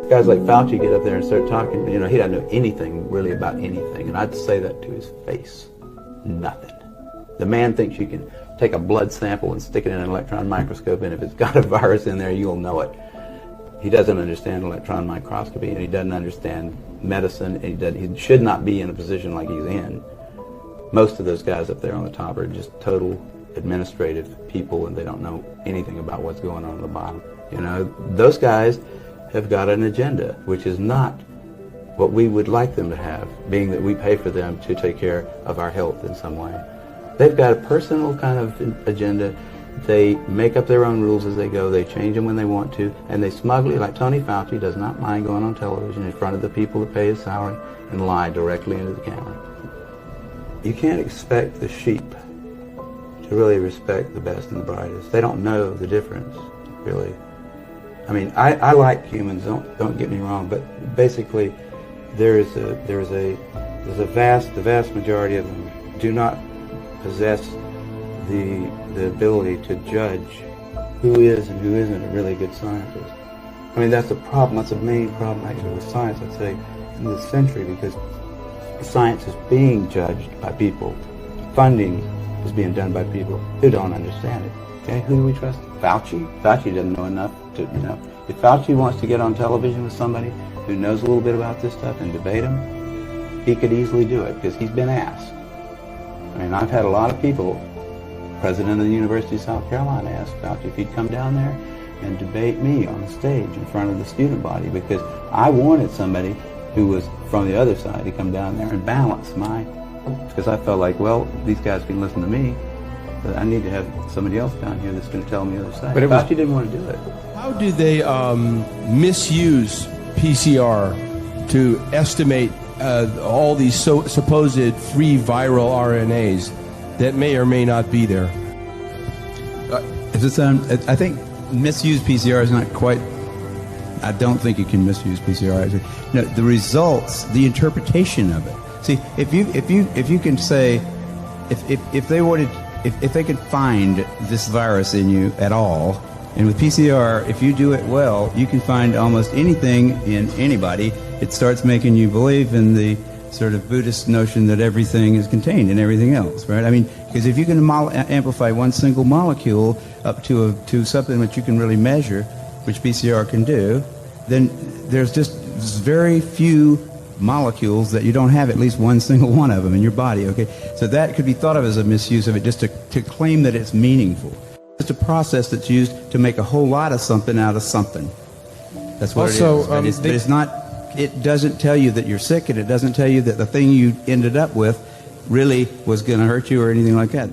Guys like Fauci get up there and start talking, you know, he doesn't know anything really about anything, and I'd say that to his face. Nothing. The man thinks you can take a blood sample and stick it in an electron microscope, and if it's got a virus in there, you'll know it. He doesn't understand electron microscopy, and he doesn't understand medicine, and he should not be in a position like he's in. Most of those guys up there on the top are just total administrative people, and they don't know anything about what's going on at the bottom. You know, those guys have got an agenda, which is not what we would like them to have, being that we pay for them to take care of our health in some way. They've got a personal kind of agenda. They make up their own rules as they go. They change them when they want to, and they smugly, like Tony Fauci, does not mind going on television in front of the people that pay his salary and lie directly into the camera. You can't expect the sheep to really respect the best and the brightest. They don't know the difference, really. I mean, I like humans. Don't get me wrong, but basically, the vast majority of them do not possess the ability to judge who is and who isn't a really good scientist. I mean, that's a problem. That's a main problem actually with science, I'd say, in this century, because science is being judged by people. Funding is being done by people who don't understand it. Okay, who do we trust? Fauci? Fauci doesn't know enough to, you know. If Fauci wants to get on television with somebody who knows a little bit about this stuff and debate him, he could easily do it because he's been asked. I mean, I've had a lot of people, president of the University of South Carolina asked Fauci if he'd come down there and debate me on the stage in front of the student body, because I wanted somebody who was from the other side to come down there and balance my, because I felt like, well, these guys can listen to me, but I need to have somebody else down here that's going to tell me the other side. But Fauci didn't want to do it. How do they misuse PCR to estimate all these supposed free viral RNAs that may or may not be there? I think misuse PCR is not quite. I don't think you can misuse PCR. No, the results, the interpretation of it. See, if you can say, if they could find this virus in you at all, and with PCR, if you do it well, you can find almost anything in anybody. It starts making you believe in the sort of Buddhist notion that everything is contained in everything else, right? I mean, because if you can amplify one single molecule up to something that you can really measure, which PCR can do, then there's just very few molecules that you don't have at least one single one of them in your body, okay? So that could be thought of as a misuse of it, just to claim that it's meaningful. It's a process that's used to make a whole lot of something out of something. That's what it is. But it's not, it doesn't tell you that you're sick, and it doesn't tell you that the thing you ended up with really was going to hurt you or anything like that.